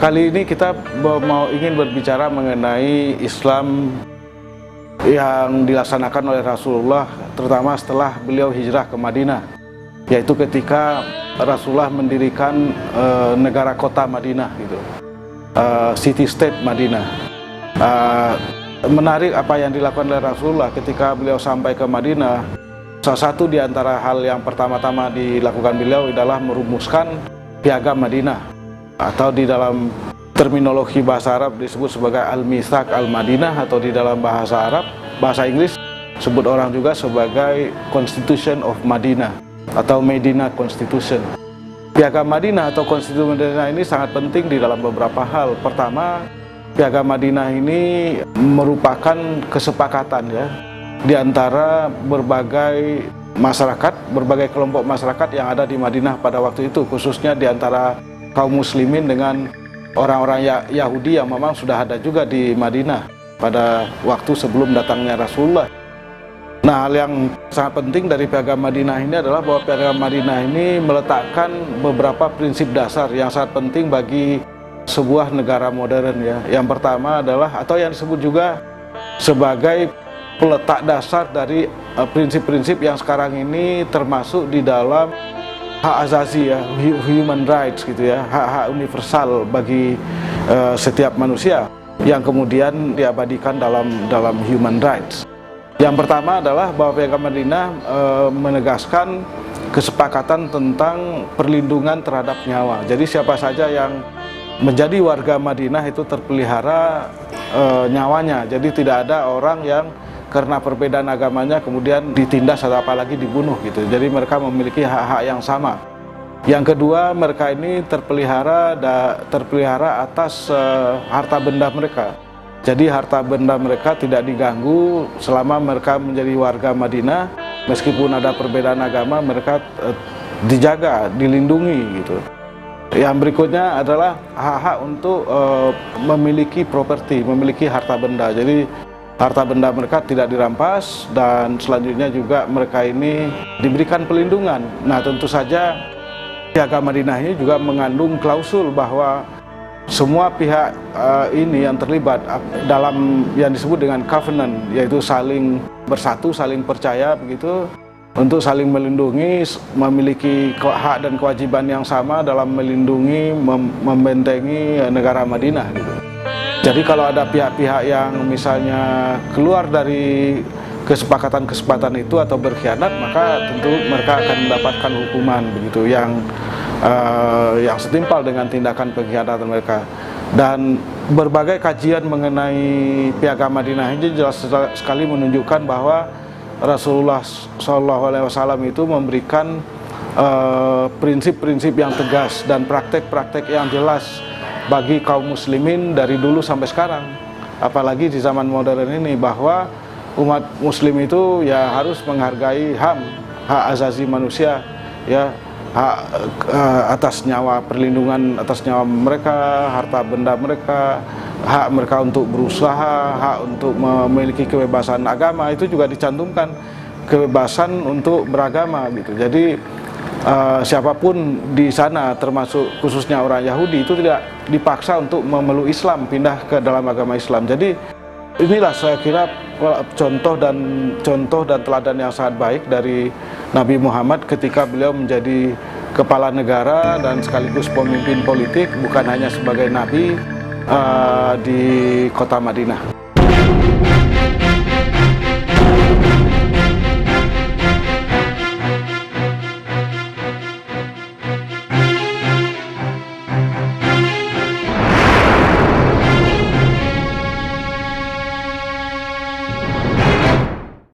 Kali ini kita ingin berbicara mengenai Islam yang dilaksanakan oleh Rasulullah, terutama setelah beliau hijrah ke Madinah, yaitu ketika Rasulullah mendirikan negara kota Madinah, gitu, city state Madinah. Menarik apa yang dilakukan oleh Rasulullah ketika beliau sampai ke Madinah. Salah satu di antara hal yang pertama-tama dilakukan beliau adalah merumuskan piagam Madinah, atau di dalam terminologi bahasa Arab disebut sebagai Al-Mitsaq Al-Madinah, atau di dalam bahasa Arab, bahasa Inggris sebut orang juga sebagai Constitution of Madinah atau Medina Constitution. Piagam Madinah atau Konstitusi Madinah ini sangat penting di dalam beberapa hal. Pertama, Piagam Madinah ini merupakan kesepakatan ya di antara berbagai masyarakat, berbagai kelompok masyarakat yang ada di Madinah pada waktu itu, khususnya di antara kaum muslimin dengan orang-orang Yahudi yang memang sudah ada juga di Madinah pada waktu sebelum datangnya Rasulullah. Nah, hal yang sangat penting dari Piagam Madinah ini adalah bahwa Piagam Madinah ini meletakkan beberapa prinsip dasar yang sangat penting bagi sebuah negara modern ya. Yang pertama adalah, atau yang disebut juga sebagai peletak dasar dari prinsip-prinsip yang sekarang ini termasuk di dalam hak asasi ya, human rights gitu ya, hak-hak universal bagi setiap manusia yang kemudian diabadikan dalam human rights. Yang pertama adalah bahwa Piagam Madinah menegaskan kesepakatan tentang perlindungan terhadap nyawa. Jadi siapa saja yang menjadi warga Madinah itu terpelihara nyawanya. Jadi tidak ada orang yang karena perbedaan agamanya kemudian ditindas atau apalagi dibunuh gitu. Jadi mereka memiliki hak-hak yang sama. Yang kedua, mereka ini terpelihara atas harta benda mereka. Jadi harta benda mereka tidak diganggu selama mereka menjadi warga Madinah. Meskipun ada perbedaan agama, mereka dijaga, dilindungi gitu. Yang berikutnya adalah hak-hak untuk memiliki properti, memiliki harta benda. Jadi harta benda mereka tidak dirampas, dan selanjutnya juga mereka ini diberikan pelindungan. Nah, tentu saja Piagam Madinah ini juga mengandung klausul bahwa semua pihak ini yang terlibat dalam yang disebut dengan covenant, yaitu saling bersatu, saling percaya begitu, untuk saling melindungi, memiliki hak dan kewajiban yang sama dalam melindungi, membentengi negara Madinah gitu. Jadi kalau ada pihak-pihak yang misalnya keluar dari kesepakatan itu atau berkhianat, maka tentu mereka akan mendapatkan hukuman begitu yang setimpal dengan tindakan pengkhianatan mereka. Dan berbagai kajian mengenai Piagam Madinah ini jelas sekali menunjukkan bahwa Rasulullah SAW itu memberikan prinsip-prinsip yang tegas dan praktek-praktek yang jelas bagi kaum muslimin dari dulu sampai sekarang. Apalagi di zaman modern ini, bahwa umat muslim itu ya harus menghargai hak asasi manusia ya, hak atas nyawa, perlindungan atas nyawa mereka, harta benda mereka, hak mereka untuk berusaha, hak untuk memiliki kebebasan agama, itu juga dicantumkan kebebasan untuk beragama gitu. Jadi siapapun di sana, termasuk khususnya orang Yahudi, itu tidak dipaksa untuk memeluk Islam, pindah ke dalam agama Islam. Jadi inilah saya kira contoh dan teladan yang sangat baik dari Nabi Muhammad ketika beliau menjadi kepala negara dan sekaligus pemimpin politik, bukan hanya sebagai nabi di kota Madinah.